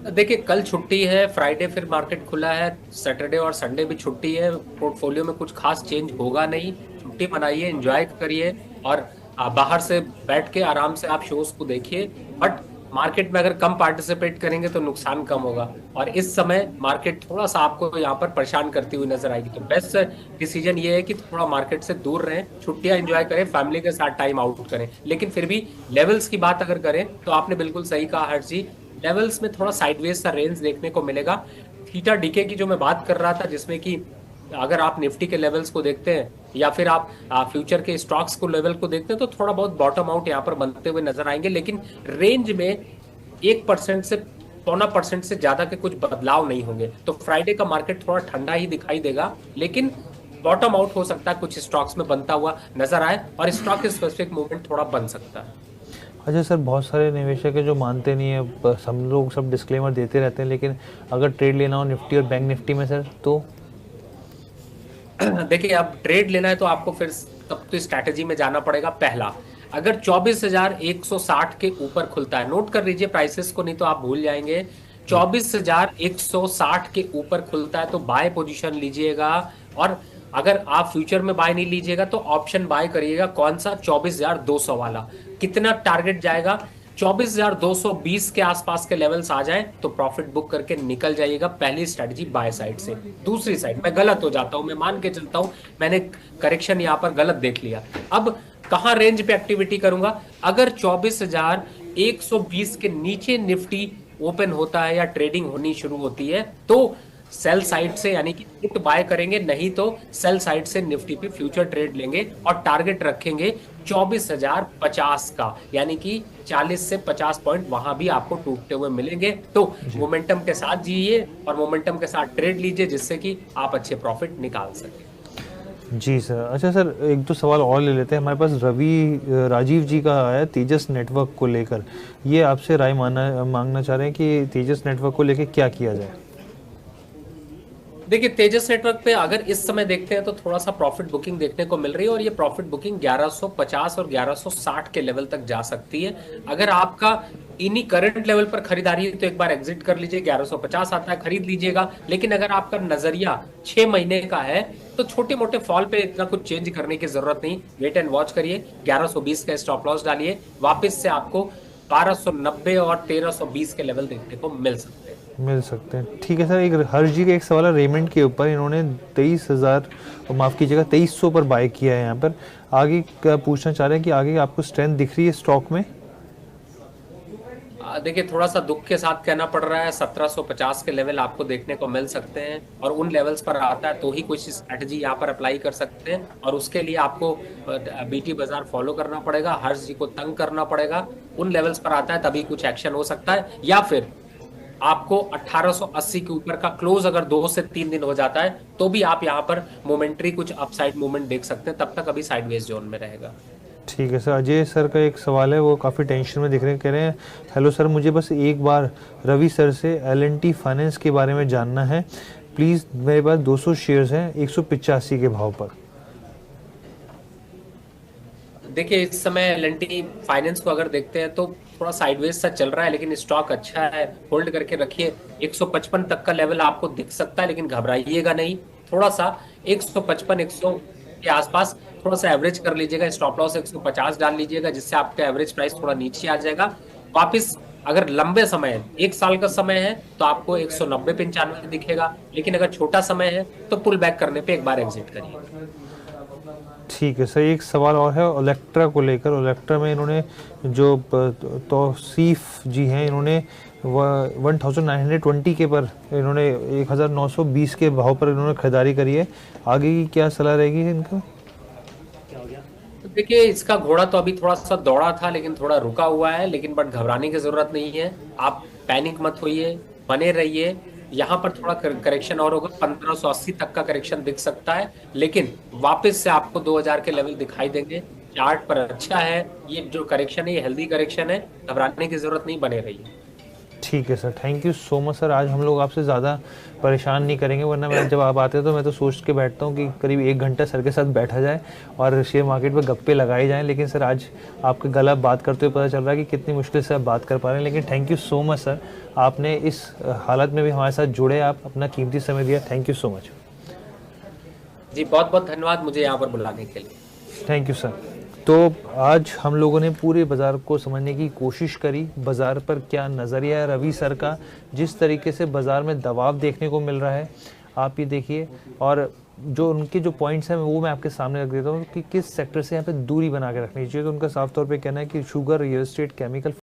[SPEAKER 2] देखिए, कल छुट्टी है, फ्राइडे फिर मार्केट खुला है, सैटरडे और संडे भी छुट्टी है। पोर्टफोलियो में कुछ खास चेंज होगा नहीं, छुट्टी मनाइए, एंजॉय करिए, और बाहर से बैठ के आराम से आप शोज को देखिए। बट मार्केट में अगर कम पार्टिसिपेट करेंगे तो नुकसान कम होगा, और इस समय मार्केट थोड़ा सा आपको यहाँ पर परेशान करती हुई नजर आएगी। तो बेस्ट डिसीजन ये है कि थोड़ा मार्केट से दूर रहें, छुट्टियां एंजॉय करें, फैमिली के साथ टाइम आउट करें। लेकिन फिर भी लेवल्स की बात अगर करें तो आपने बिल्कुल सही कहा हर्ष जी, लेवल्स में थोड़ा साइडवेज सा रेंज देखने को मिलेगा। थीटा डीके की जो मैं बात कर रहा था, जिसमें कि अगर आप निफ्टी के लेवल्स को देखते हैं या फिर आप फ्यूचर के स्टॉक्स को लेवल को देखते हैं तो थोड़ा बहुत बॉटम आउट यहाँ पर बनते हुए नजर आएंगे, लेकिन रेंज में 1% से 0.25% से ज्यादा के कुछ बदलाव नहीं होंगे। तो फ्राइडे का मार्केट थोड़ा ठंडा ही दिखाई देगा, लेकिन बॉटम आउट हो सकता है, कुछ स्टॉक्स में बनता हुआ नजर आए और स्टॉक स्पेसिफिक मूवमेंट थोड़ा बन सकता है।
[SPEAKER 1] अच्छा सर, बहुत सारे निवेशक है जो मानते नहीं है, बस हम लोग सब डिस्क्लेमर देते रहते हैं, लेकिन अगर ट्रेड लेना हो निफ्टी और बैंक निफ्टी में सर तो
[SPEAKER 2] देखिए, अब ट्रेड लेना है तो आपको फिर तब तो स्ट्रैटेजी में जाना पड़ेगा। पहला, अगर 24,160 के ऊपर खुलता है, नोट कर लीजिए प्राइसेस को, नहीं तो आप भूल जाएंगे। 24,160 के ऊपर खुलता है तो बाय पोजीशन लीजिएगा, और अगर आप फ्यूचर में बाय नहीं लीजिएगा तो ऑप्शन बाय करिएगा। कौन सा? 24,200 वाला। कितना टारगेट जाएगा? 24,220 के आसपास के लेवल्स आ जाएं तो प्रॉफिट बुक करके निकल जाइएगा। पहली स्ट्रेटजी बाय साइड से। दूसरी साइड, मैं गलत हो जाता हूं, मैं मान के चलता हूं मैंने करेक्शन यहां पर गलत देख लिया। अब कहां रेंज पे एक्टिविटी करूंगा? अगर 24,120 के नीचे निफ्टी ओपन होता है या ट्रेडिंग होनी शुरू होती है तो सेल साइड से, यानी कि पुट बाय करेंगे, नहीं तो सेल साइड से निफ्टी पे फ्यूचर ट्रेड लेंगे और टारगेट रखेंगे 24,050 का, यानी कि 40 से 50 पॉइंट वहां भी आपको टूटते हुए मिलेंगे। तो मोमेंटम के साथ जिए और मोमेंटम के साथ ट्रेड लीजिए, जिससे कि आप अच्छे प्रॉफिट निकाल सकें।
[SPEAKER 1] जी सर। अच्छा सर, एक दो सवाल और ले लेते हैं। हमारे पास राजीव जी का आया तेजस नेटवर्क को लेकर, ये आपसे राय मांगना चाह रहे हैं कि तेजस नेटवर्क को लेकर क्या किया जाए।
[SPEAKER 2] देखिए, तेजस नेटवर्क पे अगर इस समय देखते हैं तो थोड़ा सा प्रॉफिट बुकिंग देखने को मिल रही है, और ये प्रॉफिट बुकिंग 1150 और 1160 के लेवल तक जा सकती है। अगर आपका इन्हीं करंट लेवल पर खरीदारी है तो एक बार एग्जिट कर लीजिए, 1150 आता है खरीद लीजिएगा। लेकिन अगर आपका नजरिया 6 महीने का है तो छोटे मोटे फॉल पे इतना कुछ चेंज करने की जरूरत नहीं, वेट एंड वॉच करिए। 1120 का स्टॉप लॉस डालिए, वापस से आपको 1290 और 1320 के लेवल देखने को मिल सकते हैं।
[SPEAKER 1] ठीक है सर। एक हर जी का एक सवाल है रेमंड के ऊपर, इन्होंने 23,000 माफ़ कीजिएगा 2300 पर बाय किया है यहाँ पर। आगे क्या पूछना चाह रहे हैं कि आगे आपको स्ट्रेंथ दिख रही है स्टॉक में?
[SPEAKER 2] देखिए, थोड़ा सा दुख के साथ कहना पड़ रहा है, 1750 के लेवल आपको देखने को मिल सकते हैं, और उन लेवल्स पर आता है तो ही कुछ स्ट्रेटजी यहाँ पर अप्लाई कर सकते हैं, और उसके लिए आपको बीटी बाजार फॉलो करना पड़ेगा, हर जी को तंग करना पड़ेगा। उन लेवल्स पर आता है तभी कुछ एक्शन हो सकता है, या फिर आपको 1880 के ऊपर का क्लोज अगर 2 से 3 दिन हो जाता है तो भी आप यहाँ पर मोमेंट्री कुछ अपसाइड मूवमेंट देख सकते हैं, तब तक अभी साइडवेज जोन में रहेगा।
[SPEAKER 1] ठीक है सर। अजय सर का एक सवाल है, वो काफ़ी टेंशन में दिख रहे हैं, कह रहे हैं हेलो सर, मुझे बस एक बार रवि सर से L&T फाइनेंस के बारे में जानना है प्लीज़। मेरे पास 200 शेयर्स हैं 185 के भाव पर।
[SPEAKER 2] देखिए, इस समय L&T फाइनेंस को अगर देखते हैं तो थोड़ा साइडवेज सा चल रहा है, लेकिन स्टॉक अच्छा है, होल्ड करके रखिए। 155 तक का लेवल आपको दिख सकता है, लेकिन घबराइएगा नहीं। थोड़ा सा 155 100 के आसपास थोड़ा सा एवरेज कर लीजिएगा, स्टॉप लॉस 150 डाल लीजिएगा, जिससे आपका एवरेज प्राइस थोड़ा नीचे आ जाएगा। वापस अगर लंबे समय, 1 साल का समय है तो आपको 190 95 दिखेगा, लेकिन अगर छोटा समय है तो पुल बैक करने पे एक बार एग्जिट करिए।
[SPEAKER 1] ठीक है सर। एक सवाल और है ओलेक्ट्रा को लेकर। ओलेक्ट्रा में इन्होंने जो तौसीफ जी हैं, इन्होंने 1920 के पर इन्होंने 1920 के भाव पर इन्होंने खरीदारी करी है। आगे की क्या सलाह रहेगी इनका?
[SPEAKER 2] तो देखिए, इसका घोड़ा तो अभी थोड़ा सा दौड़ा था लेकिन थोड़ा रुका हुआ है, लेकिन बट घबराने की जरूरत नहीं है। आप पैनिक मत होइए, बने रहिए। यहाँ पर थोड़ा करेक्शन और होगा, 1580 तक का करेक्शन दिख सकता है, लेकिन वापस से आपको 2000 के लेवल दिखाई देंगे। चार्ट पर अच्छा है, ये जो करेक्शन है ये हेल्दी करेक्शन है, घबराने की जरूरत नहीं, बने रहिए।
[SPEAKER 1] ठीक है sir, thank you so much sir. आज हम लोग आपसे ज़्यादा परेशान नहीं करेंगे, वरना मैं जब आप आते हैं तो मैं तो सोच के बैठता हूँ कि करीब 1 घंटा सर के साथ बैठा जाए और शेयर मार्केट पर गप्पे लगाए जाएं, लेकिन सर आज आपके गला बात करते हुए पता चल रहा है कि कितनी मुश्किल से आप बात कर पा रहे हैं। लेकिन thank you so much sir, आपने इस हालत में भी हमारे साथ जुड़े, आप अपना कीमती समय दिया। थैंक यू सो मच
[SPEAKER 2] जी, बहुत बहुत धन्यवाद मुझे यहाँ पर बुलाने के लिए।
[SPEAKER 1] Thank you sir. तो आज हम लोगों ने पूरे बाज़ार को समझने की कोशिश करी, बाज़ार पर क्या नज़रिया है रवि सर का, जिस तरीके से बाज़ार में दबाव देखने को मिल रहा है आप ये देखिए, और जो उनके जो पॉइंट्स हैं वो मैं आपके सामने रख देता हूँ कि किस सेक्टर से यहाँ पे दूरी बना के रखनी चाहिए। तो उनका साफ तौर पे कहना है कि शुगर, रियल एस्टेट, केमिकल